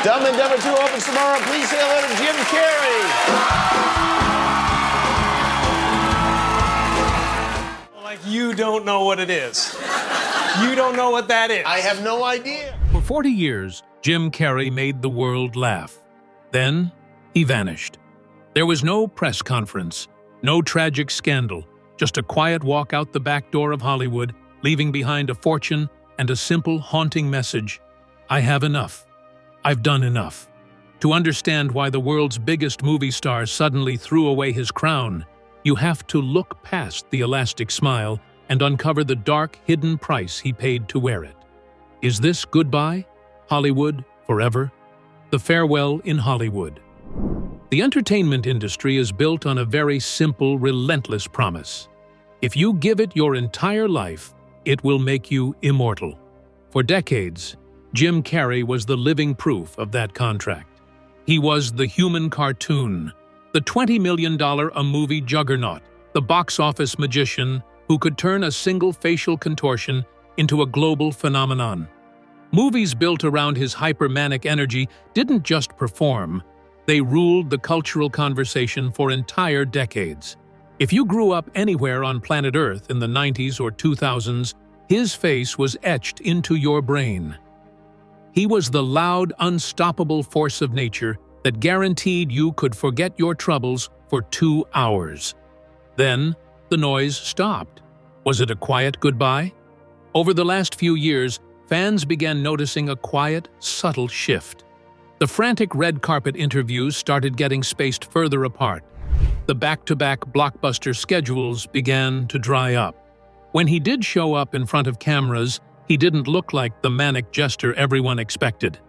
Dumb and Dumber 2 opens tomorrow. Please say hello to Jim Carrey. Like you don't know what it is. You don't know what that is. I have no idea. For 40 years, Jim Carrey made the world laugh. Then, he vanished. There was no press conference, no tragic scandal, just a quiet walk out the back door of Hollywood, leaving behind a fortune and a simple, haunting message: I have enough. I've done enough. To understand why the world's biggest movie star suddenly threw away his crown, you have to look past the elastic smile and uncover the dark, hidden price he paid to wear it. Is this goodbye? Hollywood forever? The farewell in Hollywood. The entertainment industry is built on a very simple, relentless promise. If you give it your entire life, it will make you immortal. For decades, Jim Carrey was the living proof of that contract. He was the human cartoon, the $20 million a movie juggernaut, the box office magician who could turn a single facial contortion into a global phenomenon. Movies built around his hypermanic energy didn't just perform, they ruled the cultural conversation for entire decades. If you grew up anywhere on planet Earth in the 90s or 2000s, his face was etched into your brain. He was the loud, unstoppable force of nature that guaranteed you could forget your troubles for 2 hours. Then, the noise stopped. Was it a quiet goodbye? Over the last few years, fans began noticing a quiet, subtle shift. The frantic red carpet interviews started getting spaced further apart. The back-to-back blockbuster schedules began to dry up. When he did show up in front of cameras, he didn't look like the manic jester everyone expected.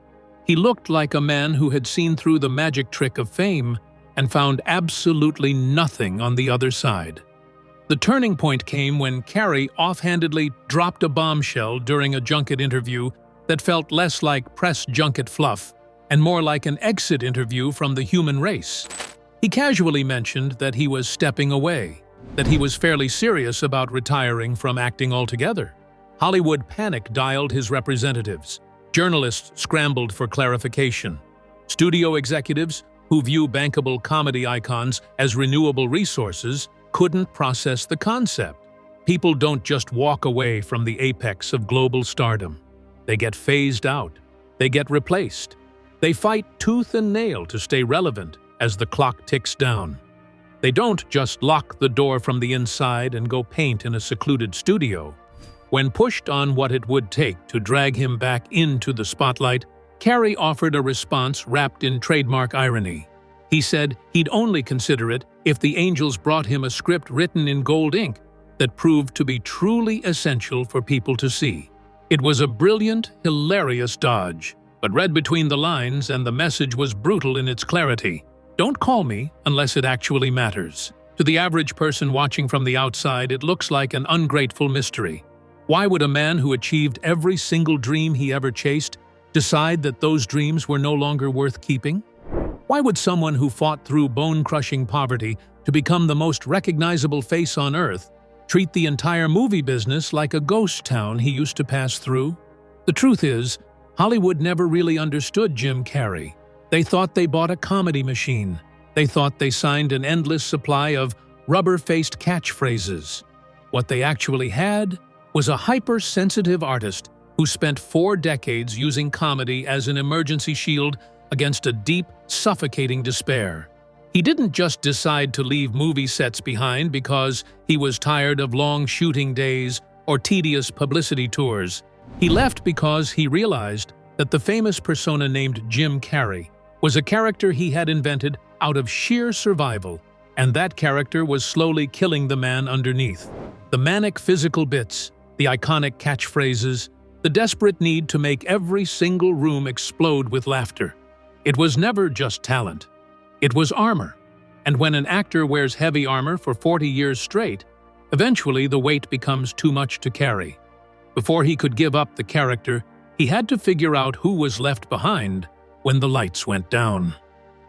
He looked like a man who had seen through the magic trick of fame and found absolutely nothing on the other side. The turning point came when Carrey offhandedly dropped a bombshell during a junket interview that felt less like press junket fluff and more like an exit interview from the human race. He casually mentioned that he was stepping away, that he was fairly serious about retiring from acting altogether. Hollywood panic dialed his representatives. Journalists scrambled for clarification. Studio executives, who view bankable comedy icons as renewable resources, couldn't process the concept. People don't just walk away from the apex of global stardom. They get phased out. They get replaced. They fight tooth and nail to stay relevant as the clock ticks down. They don't just lock the door from the inside and go paint in a secluded studio. When pushed on what it would take to drag him back into the spotlight, Carrey offered a response wrapped in trademark irony. He said he'd only consider it if the angels brought him a script written in gold ink that proved to be truly essential for people to see. It was a brilliant, hilarious dodge, but read between the lines and the message was brutal in its clarity. Don't call me unless it actually matters. To the average person watching from the outside, it looks like an ungrateful mystery. Why would a man who achieved every single dream he ever chased decide that those dreams were no longer worth keeping? Why would someone who fought through bone-crushing poverty to become the most recognizable face on Earth treat the entire movie business like a ghost town he used to pass through? The truth is, Hollywood never really understood Jim Carrey. They thought they bought a comedy machine. They thought they signed an endless supply of rubber-faced catchphrases. What they actually had was a hypersensitive artist who spent 4 decades using comedy as an emergency shield against a deep, suffocating despair. He didn't just decide to leave movie sets behind because he was tired of long shooting days or tedious publicity tours. He left because he realized that the famous persona named Jim Carrey was a character he had invented out of sheer survival, and that character was slowly killing the man underneath. The manic physical bits, the iconic catchphrases, the desperate need to make every single room explode with laughter. It was never just talent. It was armor. And when an actor wears heavy armor for 40 years straight, eventually the weight becomes too much to carry. Before he could give up the character, he had to figure out who was left behind when the lights went down.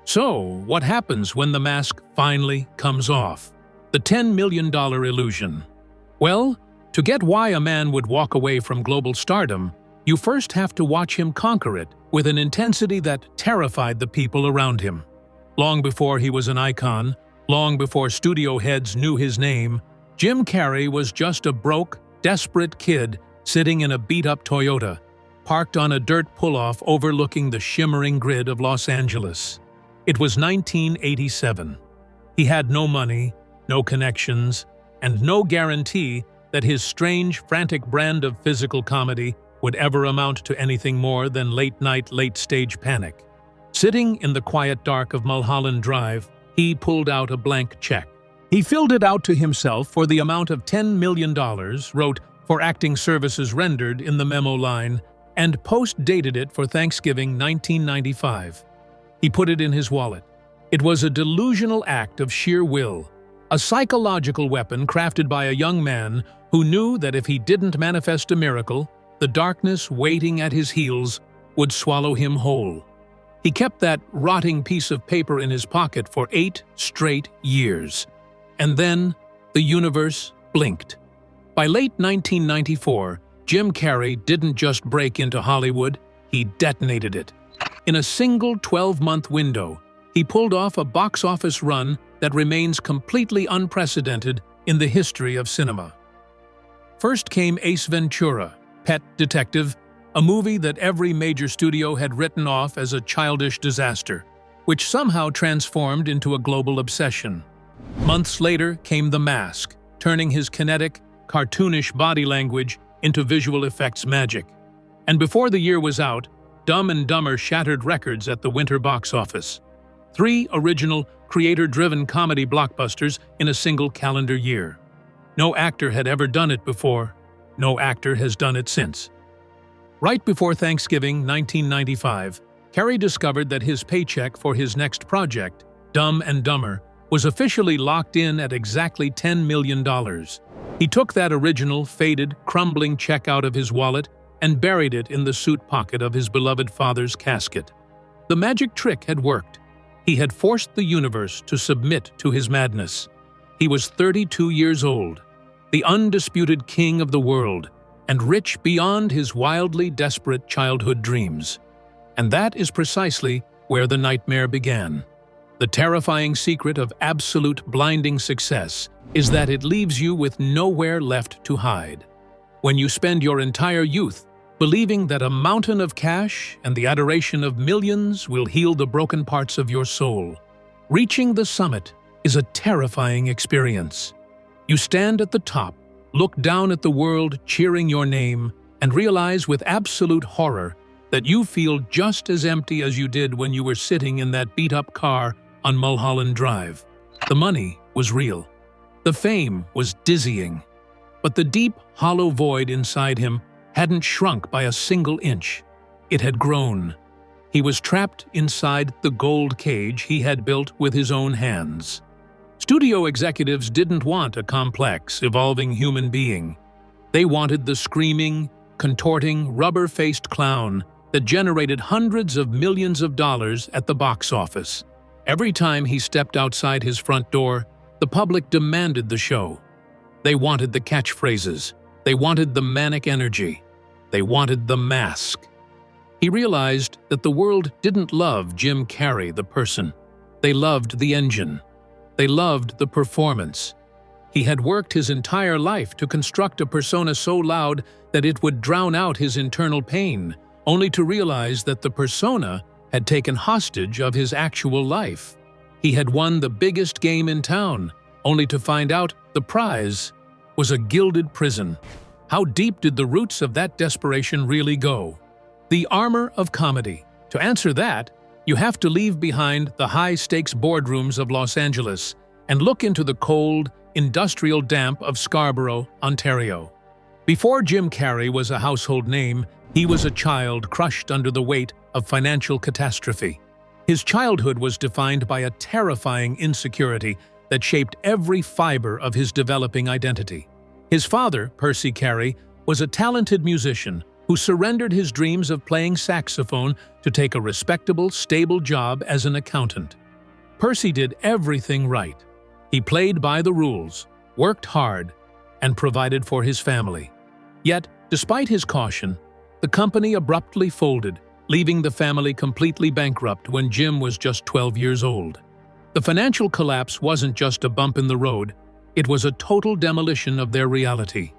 So, what happens when the mask finally comes off? The $10 million illusion. Well, to get why a man would walk away from global stardom, you first have to watch him conquer it with an intensity that terrified the people around him. Long before he was an icon, long before studio heads knew his name, Jim Carrey was just a broke, desperate kid sitting in a beat-up Toyota, parked on a dirt pull-off overlooking the shimmering grid of Los Angeles. It was 1987. He had no money, no connections, and no guarantee that his strange, frantic brand of physical comedy would ever amount to anything more than late-night, late-stage panic. Sitting in the quiet dark of Mulholland Drive, he pulled out a blank check. He filled it out to himself for the amount of $10 million, wrote "for acting services rendered" in the memo line, and post-dated it for Thanksgiving 1995. He put it in his wallet. It was a delusional act of sheer will, a psychological weapon crafted by a young man who knew that if he didn't manifest a miracle, the darkness waiting at his heels would swallow him whole. He kept that rotting piece of paper in his pocket for 8 straight years. And then the universe blinked. By late 1994, Jim Carrey didn't just break into Hollywood, he detonated it. In a single 12-month window, he pulled off a box office run that remains completely unprecedented in the history of cinema. First came Ace Ventura, Pet Detective, a movie that every major studio had written off as a childish disaster, which somehow transformed into a global obsession. Months later came The Mask, turning his kinetic, cartoonish body language into visual effects magic. And before the year was out, Dumb and Dumber shattered records at the winter box office. 3 original, creator-driven comedy blockbusters in a single calendar year. No actor had ever done it before. No actor has done it since. Right before Thanksgiving 1995, Carrey discovered that his paycheck for his next project, Dumb and Dumber, was officially locked in at exactly $10 million. He took that original, faded, crumbling check out of his wallet and buried it in the suit pocket of his beloved father's casket. The magic trick had worked. He had forced the universe to submit to his madness. He was 32 years old, the undisputed king of the world, and rich beyond his wildly desperate childhood dreams. And that is precisely where the nightmare began. The terrifying secret of absolute blinding success is that it leaves you with nowhere left to hide. When you spend your entire youth believing that a mountain of cash and the adoration of millions will heal the broken parts of your soul, reaching the summit is a terrifying experience. You stand at the top, look down at the world cheering your name, and realize with absolute horror that you feel just as empty as you did when you were sitting in that beat-up car on Mulholland Drive. The money was real. The fame was dizzying. But the deep, hollow void inside him hadn't shrunk by a single inch. It had grown. He was trapped inside the gold cage he had built with his own hands. Studio executives didn't want a complex, evolving human being. They wanted the screaming, contorting, rubber-faced clown that generated hundreds of millions of dollars at the box office. Every time he stepped outside his front door, the public demanded the show. They wanted the catchphrases. They wanted the manic energy. They wanted the mask. He realized that the world didn't love Jim Carrey, the person. They loved the engine. They loved the performance. He had worked his entire life to construct a persona so loud that it would drown out his internal pain, only to realize that the persona had taken hostage of his actual life. He had won the biggest game in town, only to find out the prize was a gilded prison. How deep did the roots of that desperation really go? The armor of comedy. To answer that, you have to leave behind the high-stakes boardrooms of Los Angeles and look into the cold, industrial damp of Scarborough, Ontario. Before Jim Carrey was a household name, he was a child crushed under the weight of financial catastrophe. His childhood was defined by a terrifying insecurity that shaped every fiber of his developing identity. His father, Percy Carrey, was a talented musician who surrendered his dreams of playing saxophone to take a respectable, stable job as an accountant. Percy did everything right. He played by the rules, worked hard, and provided for his family. Yet, despite his caution, the The company abruptly folded, leaving the family completely bankrupt when Jim was just 12 years old. The financial collapse wasn't just a bump in the road, it was a total demolition of their reality.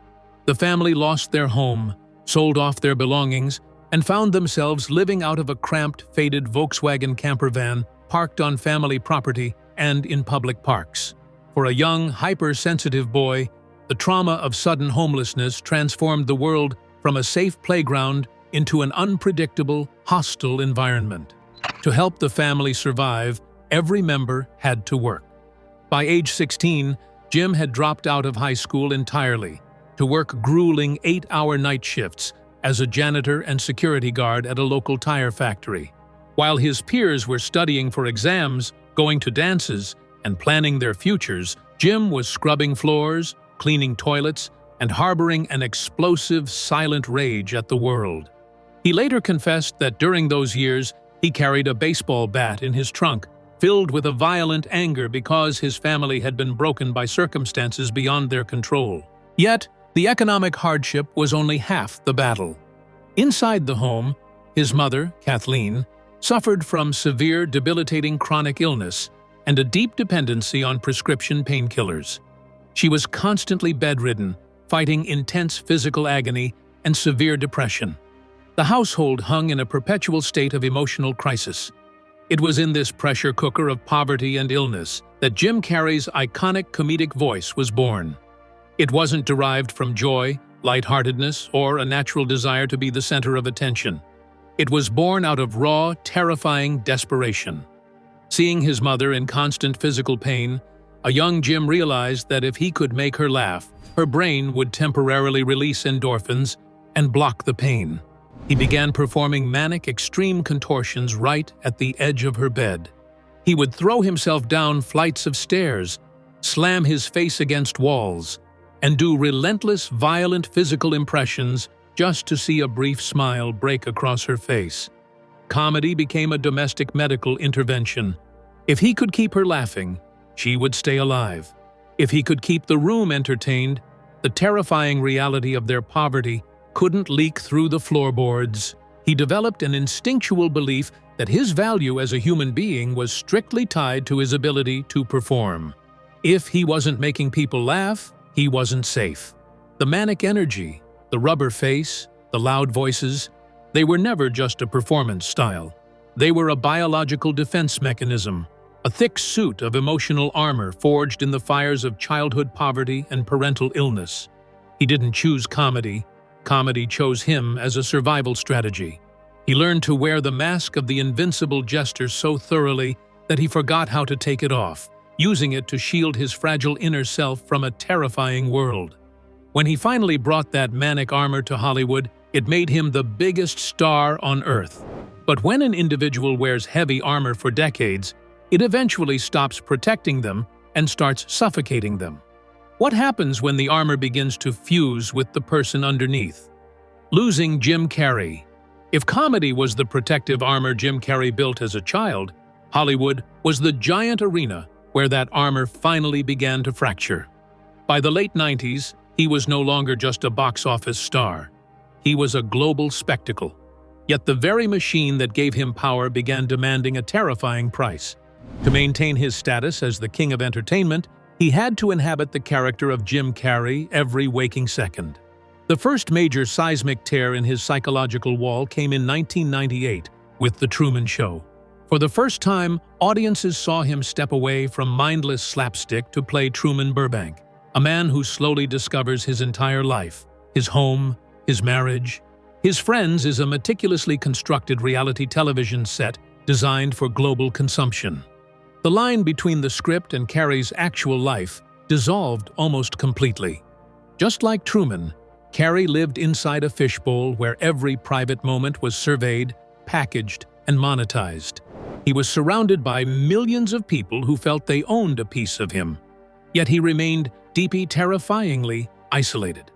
The family lost their home, sold off their belongings, and found themselves living out of a cramped, faded Volkswagen camper van parked on family property and in public parks. For a young, hypersensitive boy, the trauma of sudden homelessness transformed the world from a safe playground into an unpredictable, hostile environment. To help the family survive, every member had to work. By age 16, Jim had dropped out of high school entirely to work grueling 8-hour night shifts as a janitor and security guard at a local tire factory. While his peers were studying for exams, going to dances, and planning their futures, Jim was scrubbing floors, cleaning toilets, and harboring an explosive, silent rage at the world. He later confessed that during those years, he carried a baseball bat in his trunk, filled with a violent anger because his family had been broken by circumstances beyond their control. Yet, the economic hardship was only half the battle. Inside the home, his mother, Kathleen, suffered from severe, debilitating chronic illness and a deep dependency on prescription painkillers. She was constantly bedridden, fighting intense physical agony and severe depression. The household hung in a perpetual state of emotional crisis. It was in this pressure cooker of poverty and illness that Jim Carrey's iconic comedic voice was born. It wasn't derived from joy, lightheartedness, or a natural desire to be the center of attention. It was born out of raw, terrifying desperation. Seeing his mother in constant physical pain, a young Jim realized that if he could make her laugh, her brain would temporarily release endorphins and block the pain. He began performing manic extreme contortions right at the edge of her bed. He would throw himself down flights of stairs, slam his face against walls, and do relentless, violent physical impressions just to see a brief smile break across her face. Comedy became a domestic medical intervention. If he could keep her laughing, she would stay alive. If he could keep the room entertained, the terrifying reality of their poverty couldn't leak through the floorboards. He developed an instinctual belief that his value as a human being was strictly tied to his ability to perform. If he wasn't making people laugh, he wasn't safe. The manic energy, the rubber face, the loud voices, they were never just a performance style. They were a biological defense mechanism, a thick suit of emotional armor forged in the fires of childhood poverty and parental illness. He didn't choose comedy. Comedy chose him as a survival strategy. He learned to wear the mask of the invincible jester so thoroughly that he forgot how to take it off, using it to shield his fragile inner self from a terrifying world. When he finally brought that manic armor to Hollywood, it made him the biggest star on Earth. But when an individual wears heavy armor for decades, it eventually stops protecting them and starts suffocating them. What happens when the armor begins to fuse with the person underneath? Losing Jim Carrey. If comedy was the protective armor Jim Carrey built as a child, Hollywood was the giant arena where that armor finally began to fracture. By the late 90s, he was no longer just a box office star. He was a global spectacle. Yet the very machine that gave him power began demanding a terrifying price. To maintain his status as the king of entertainment, he had to inhabit the character of Jim Carrey every waking second. The first major seismic tear in his psychological wall came in 1998 with The Truman Show. For the first time, audiences saw him step away from mindless slapstick to play Truman Burbank, a man who slowly discovers his entire life, his home, his marriage. His Friends is a meticulously constructed reality television set designed for global consumption. The line between the script and Carrey's actual life dissolved almost completely. Just like Truman, Carrey lived inside a fishbowl where every private moment was surveyed, packaged, and monetized. He was surrounded by millions of people who felt they owned a piece of him. Yet he remained deeply, terrifyingly isolated.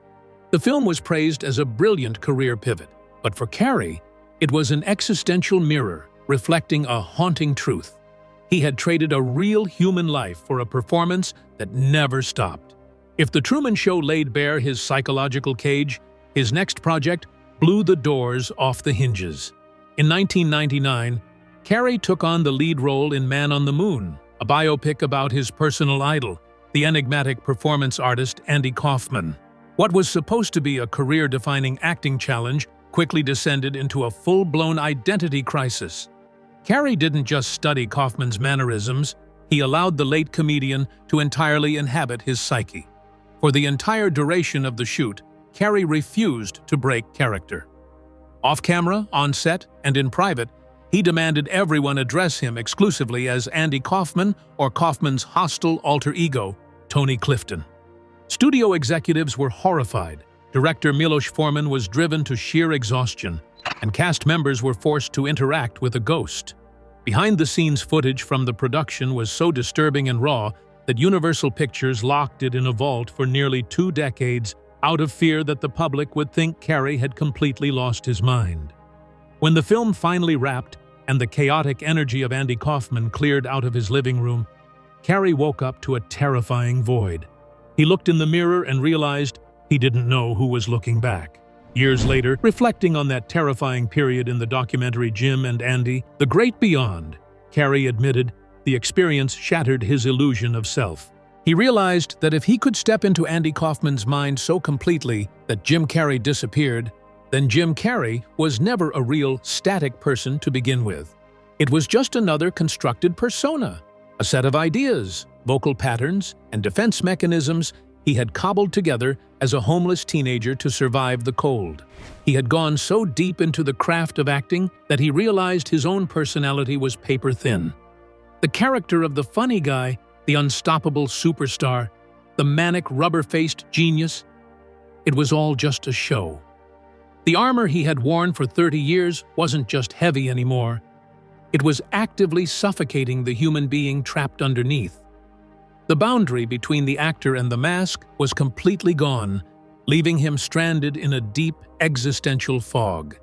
The film was praised as a brilliant career pivot, but for Carrey, it was an existential mirror reflecting a haunting truth. He had traded a real human life for a performance that never stopped. If The Truman Show laid bare his psychological cage, his next project blew the doors off the hinges. In 1999, Carrey took on the lead role in Man on the Moon, a biopic about his personal idol, the enigmatic performance artist Andy Kaufman. What was supposed to be a career-defining acting challenge quickly descended into a full-blown identity crisis. Carrey didn't just study Kaufman's mannerisms, he allowed the late comedian to entirely inhabit his psyche. For the entire duration of the shoot, Carrey refused to break character. Off-camera, on set, and in private, he demanded everyone address him exclusively as Andy Kaufman or Kaufman's hostile alter ego, Tony Clifton. Studio executives were horrified, director Milos Forman was driven to sheer exhaustion, and cast members were forced to interact with a ghost. Behind-the-scenes footage from the production was so disturbing and raw that Universal Pictures locked it in a vault for nearly 2 decades out of fear that the public would think Carrey had completely lost his mind. When the film finally wrapped and the chaotic energy of Andy Kaufman cleared out of his living room, Carrey woke up to a terrifying void. He looked in the mirror and realized he didn't know who was looking back. Years later, reflecting on that terrifying period in the documentary Jim and Andy, The Great Beyond, Carrey admitted the experience shattered his illusion of self. He realized that if he could step into Andy Kaufman's mind so completely that Jim Carrey disappeared, then Jim Carrey was never a real, static person to begin with. It was just another constructed persona, a set of ideas, vocal patterns, and defense mechanisms he had cobbled together as a homeless teenager to survive the cold. He had gone so deep into the craft of acting that he realized his own personality was paper-thin. The character of the funny guy, the unstoppable superstar, the manic rubber-faced genius, it was all just a show. The armor he had worn for 30 years wasn't just heavy anymore. It was actively suffocating the human being trapped underneath. The boundary between the actor and the mask was completely gone, leaving him stranded in a deep existential fog.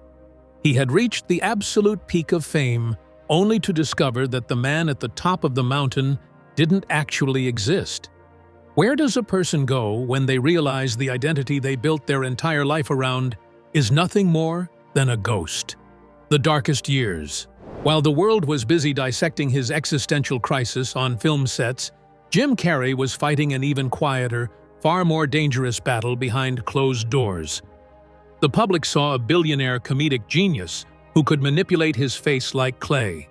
He had reached the absolute peak of fame, only to discover that the man at the top of the mountain didn't actually exist. Where does a person go when they realize the identity they built their entire life around is nothing more than a ghost? The darkest years. While the world was busy dissecting his existential crisis on film sets, Jim Carrey was fighting an even quieter, far more dangerous battle behind closed doors. The public saw a billionaire comedic genius who could manipulate his face like clay.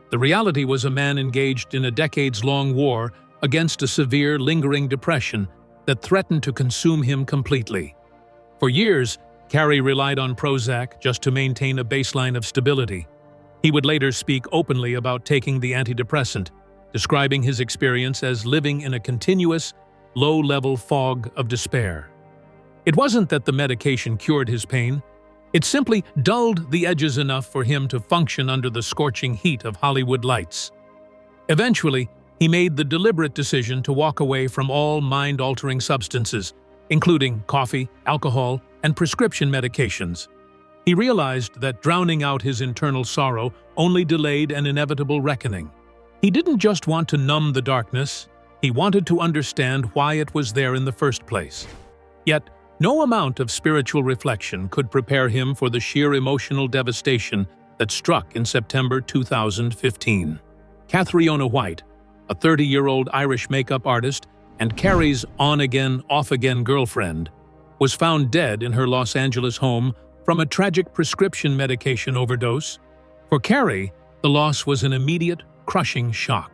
The reality was a man engaged in a decades-long war against a severe, lingering depression that threatened to consume him completely. For years, Carrey relied on Prozac just to maintain a baseline of stability. He would later speak openly about taking the antidepressant, describing his experience as living in a continuous, low-level fog of despair. It wasn't that the medication cured his pain. It simply dulled the edges enough for him to function under the scorching heat of Hollywood lights. Eventually, he made the deliberate decision to walk away from all mind-altering substances, including coffee, alcohol, and prescription medications. He realized that drowning out his internal sorrow only delayed an inevitable reckoning. He didn't just want to numb the darkness, he wanted to understand why it was there in the first place. Yet, no amount of spiritual reflection could prepare him for the sheer emotional devastation that struck in September 2015. Catriona White, a 30-year-old Irish makeup artist and Carrey's on-again, off-again girlfriend, was found dead in her Los Angeles home from a tragic prescription medication overdose. For Carrey, the loss was an immediate, crushing shock.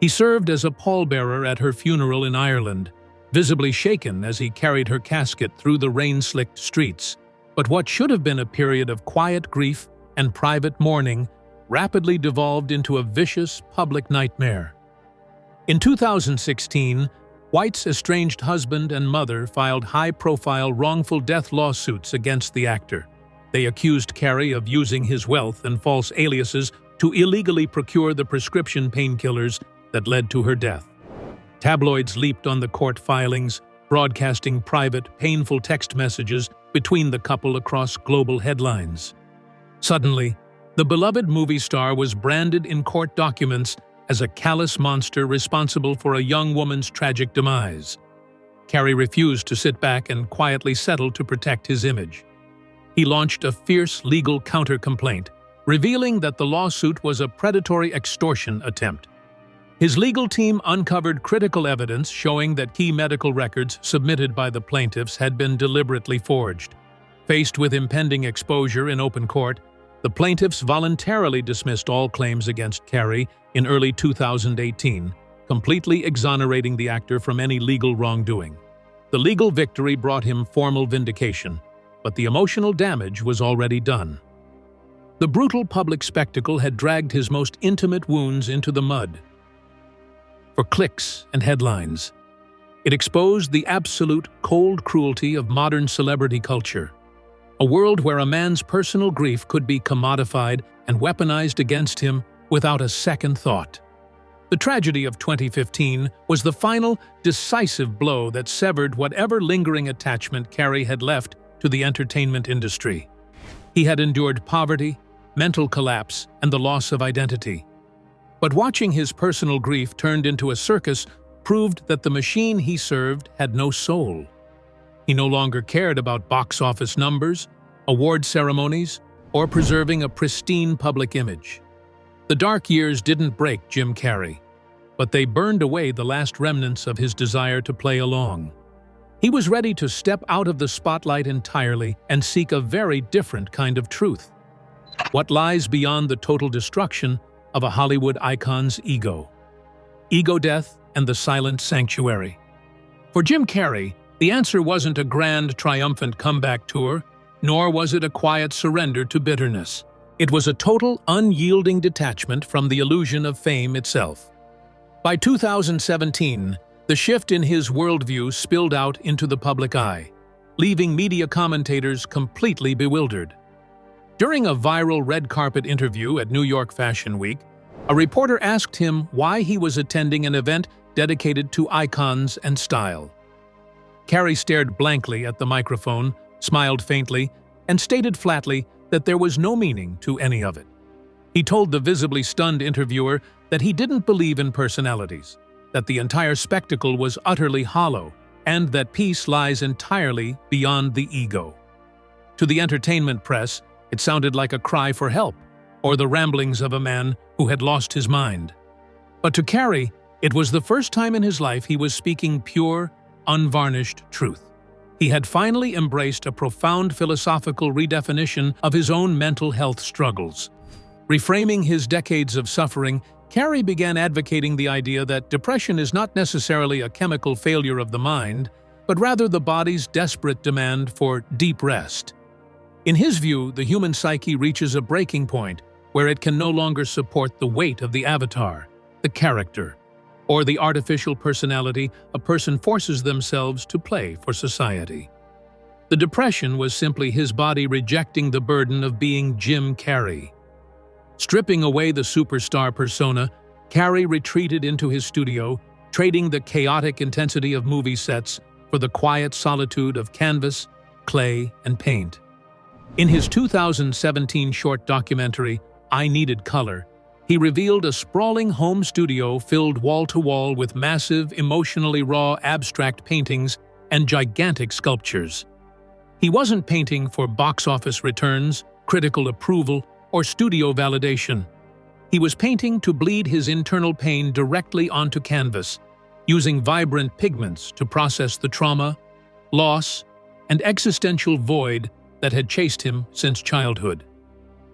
He served as a pallbearer at her funeral in Ireland, visibly shaken as he carried her casket through the rain-slicked streets. But what should have been a period of quiet grief and private mourning rapidly devolved into a vicious public nightmare. In 2016, White's estranged husband and mother filed high-profile wrongful death lawsuits against the actor. They accused Carrey of using his wealth and false aliases to illegally procure the prescription painkillers that led to her death. Tabloids leaped on the court filings, broadcasting private, painful text messages between the couple across global headlines. Suddenly, the beloved movie star was branded in court documents as a callous monster responsible for a young woman's tragic demise. Carrey refused to sit back and quietly settle to protect his image. he launched a fierce legal counter-complaint, revealing that the lawsuit was a predatory extortion attempt. His legal team uncovered critical evidence showing that key medical records submitted by the plaintiffs had been deliberately forged. Faced with impending exposure in open court, the plaintiffs voluntarily dismissed all claims against Carrey in early 2018, completely exonerating the actor from any legal wrongdoing. The legal victory brought him formal vindication, but the emotional damage was already done. The brutal public spectacle had dragged his most intimate wounds into the mud. For clicks and headlines, it exposed the absolute cold cruelty of modern celebrity culture, a world where a man's personal grief could be commodified and weaponized against him without a second thought. The tragedy of 2015 was the final, decisive blow that severed whatever lingering attachment Carrey had left to the entertainment industry. He had endured poverty, mental collapse, and the loss of identity. But watching his personal grief turned into a circus proved that the machine he served had no soul. He no longer cared about box office numbers, award ceremonies, or preserving a pristine public image. The dark years didn't break Jim Carrey, but they burned away the last remnants of his desire to play along. He was ready to step out of the spotlight entirely and seek a very different kind of truth. What lies beyond the total destruction of a Hollywood icon's ego? Ego death and the silent sanctuary. For Jim Carrey, the answer wasn't a grand, triumphant comeback tour, nor was it a quiet surrender to bitterness. It was a total, unyielding detachment from the illusion of fame itself. By 2017, the shift in his worldview spilled out into the public eye, leaving media commentators completely bewildered. During a viral red carpet interview at New York Fashion Week, a reporter asked him why he was attending an event dedicated to icons and style. Carrey stared blankly at the microphone, smiled faintly, and stated flatly that there was no meaning to any of it. He told the visibly stunned interviewer that he didn't believe in personalities, that the entire spectacle was utterly hollow, and that peace lies entirely beyond the ego. To the entertainment press, it sounded like a cry for help, or the ramblings of a man who had lost his mind. But to Carrey, it was the first time in his life he was speaking pure, unvarnished truth. He had finally embraced a profound philosophical redefinition of his own mental health struggles. Reframing his decades of suffering, Carrey began advocating the idea that depression is not necessarily a chemical failure of the mind, but rather the body's desperate demand for deep rest. In his view, the human psyche reaches a breaking point where it can no longer support the weight of the avatar, the character, or the artificial personality a person forces themselves to play for society. The depression was simply his body rejecting the burden of being Jim Carrey. Stripping away the superstar persona, Carrey retreated into his studio, trading the chaotic intensity of movie sets for the quiet solitude of canvas, clay, and paint. In his 2017 short documentary, I Needed Color, he revealed a sprawling home studio filled wall-to-wall with massive, emotionally raw abstract paintings and gigantic sculptures. He wasn't painting for box office returns, critical approval, or studio validation. He was painting to bleed his internal pain directly onto canvas, using vibrant pigments to process the trauma, loss, and existential void that had chased him since childhood.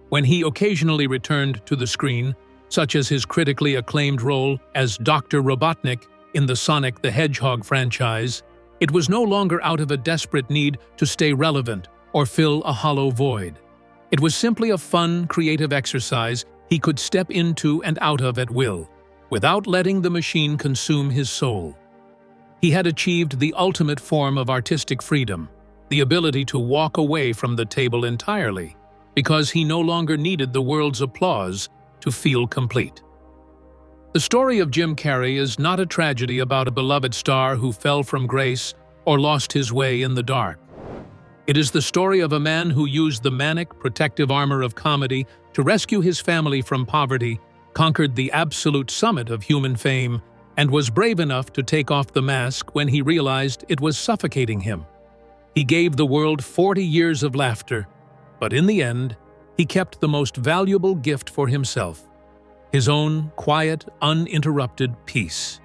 When he occasionally returned to the screen, such as his critically acclaimed role as Dr. Robotnik in the Sonic the Hedgehog franchise, it was no longer out of a desperate need to stay relevant or fill a hollow void. It was simply a fun, creative exercise he could step into and out of at will, without letting the machine consume his soul. He had achieved the ultimate form of artistic freedom, the ability to walk away from the table entirely, because he no longer needed the world's applause to feel complete. The story of Jim Carrey is not a tragedy about a beloved star who fell from grace or lost his way in the dark. It is the story of a man who used the manic, protective armor of comedy to rescue his family from poverty, conquered the absolute summit of human fame, and was brave enough to take off the mask when he realized it was suffocating him. He gave the world 40 years of laughter, But in the end, he kept the most valuable gift for himself: his own quiet, uninterrupted peace.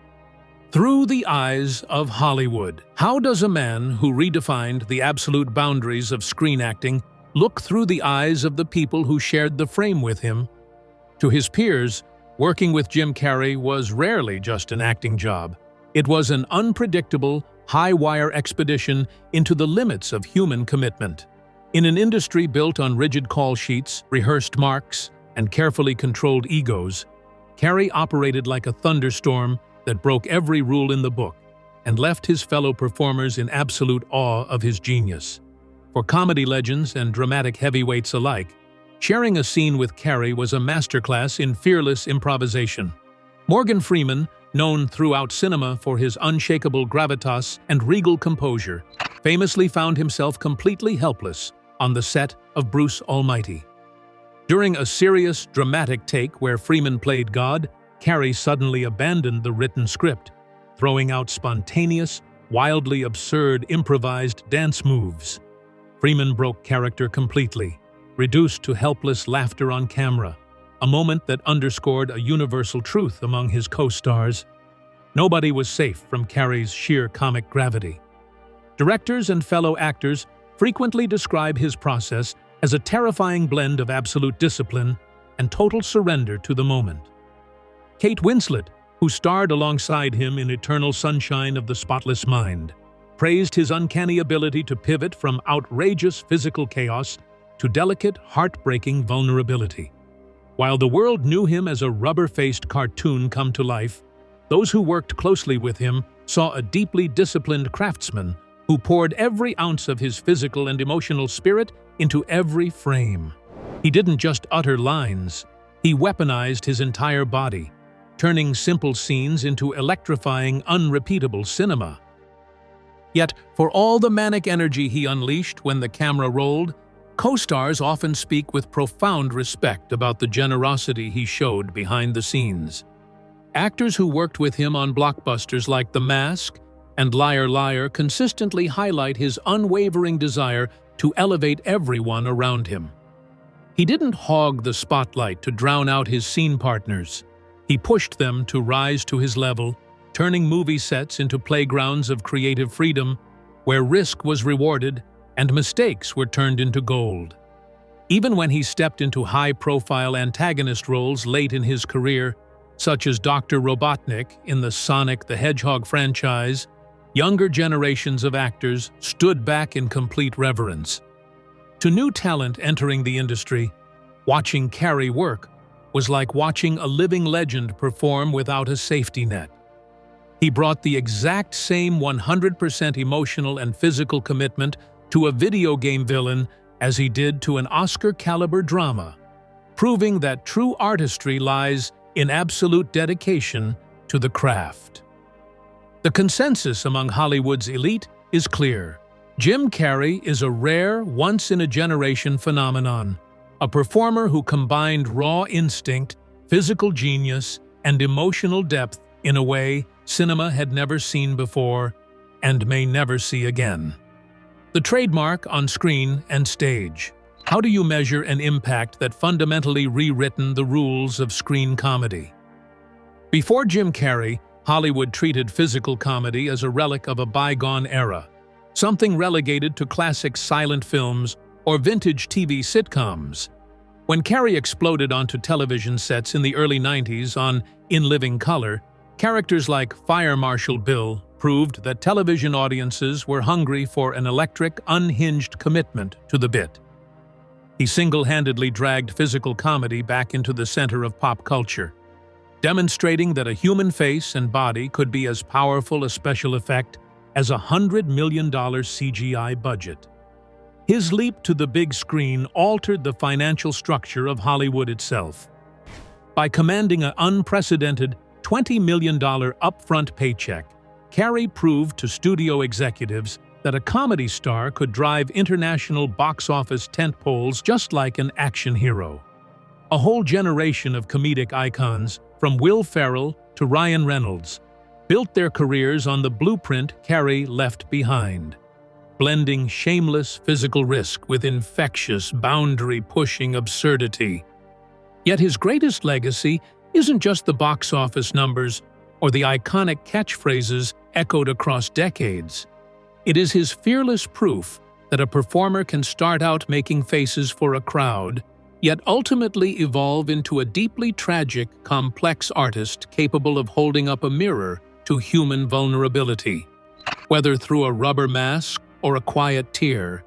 Through the eyes of Hollywood. How does a man who redefined the absolute boundaries of screen acting look through the eyes of the people who shared the frame with him? To his peers, working with Jim Carrey was rarely just an acting job. It was an unpredictable, high-wire expedition into the limits of human commitment. In an industry built on rigid call sheets, rehearsed marks, and carefully controlled egos, Carrey operated like a thunderstorm that broke every rule in the book and left his fellow performers in absolute awe of his genius. For comedy legends and dramatic heavyweights alike, sharing a scene with Carrey was a masterclass in fearless improvisation. Morgan Freeman, known throughout cinema for his unshakable gravitas and regal composure, famously found himself completely helpless on the set of Bruce Almighty. During a serious, dramatic take where Freeman played God, Carrey suddenly abandoned the written script, throwing out spontaneous, wildly absurd improvised dance moves. Freeman broke character completely, reduced to helpless laughter on camera, a moment that underscored a universal truth among his co-stars. Nobody was safe from Carrey's sheer comic gravity. Directors and fellow actors frequently describe his process as a terrifying blend of absolute discipline and total surrender to the moment. Kate Winslet, who starred alongside him in Eternal Sunshine of the Spotless Mind, praised his uncanny ability to pivot from outrageous physical chaos to delicate, heartbreaking vulnerability. While the world knew him as a rubber-faced cartoon come to life, those who worked closely with him saw a deeply disciplined craftsman who poured every ounce of his physical and emotional spirit into every frame. He didn't just utter lines, he weaponized his entire body, turning simple scenes into electrifying, unrepeatable cinema. Yet, for all the manic energy he unleashed when the camera rolled, co-stars often speak with profound respect about the generosity he showed behind the scenes. Actors who worked with him on blockbusters like The Mask and Liar Liar consistently highlight his unwavering desire to elevate everyone around him. He didn't hog the spotlight to drown out his scene partners. He pushed them to rise to his level, turning movie sets into playgrounds of creative freedom where risk was rewarded and mistakes were turned into gold. Even when he stepped into high-profile antagonist roles late in his career, such as Dr. Robotnik in the Sonic the Hedgehog franchise, younger generations of actors stood back in complete reverence. To new talent entering the industry, watching Carrey work was like watching a living legend perform without a safety net. He brought the exact same 100% emotional and physical commitment to a video game villain as he did to an Oscar-caliber drama, proving that true artistry lies in absolute dedication to the craft. The consensus among Hollywood's elite is clear. Jim Carrey is a rare, once-in-a-generation phenomenon, a performer who combined raw instinct, physical genius, and emotional depth in a way cinema had never seen before and may never see again. The trademark on screen and stage. How do you measure an impact that fundamentally rewritten the rules of screen comedy? Before Jim Carrey, Hollywood treated physical comedy as a relic of a bygone era, something relegated to classic silent films or vintage TV sitcoms. When Carrey exploded onto television sets in the early 90s on In Living Color, characters like Fire Marshal Bill proved that television audiences were hungry for an electric, unhinged commitment to the bit. He single-handedly dragged physical comedy back into the center of pop culture, demonstrating that a human face and body could be as powerful a special effect as a $100 million CGI budget. His leap to the big screen altered the financial structure of Hollywood itself. By commanding an unprecedented $20 million upfront paycheck, Carrey proved to studio executives that a comedy star could drive international box office tentpoles just like an action hero. A whole generation of comedic icons, from Will Ferrell to Ryan Reynolds, built their careers on the blueprint Carrey left behind. blending shameless physical risk with infectious, boundary-pushing absurdity. Yet his greatest legacy isn't just the box office numbers or the iconic catchphrases echoed across decades. It is his fearless proof that a performer can start out making faces for a crowd, yet ultimately evolve into a deeply tragic, complex artist capable of holding up a mirror to human vulnerability. Whether through a rubber mask or a quiet tear,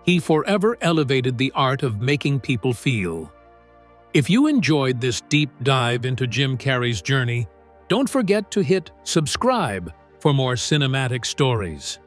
he forever elevated the art of making people feel. If you enjoyed this deep dive into Jim Carrey's journey, don't forget to hit subscribe for more cinematic stories.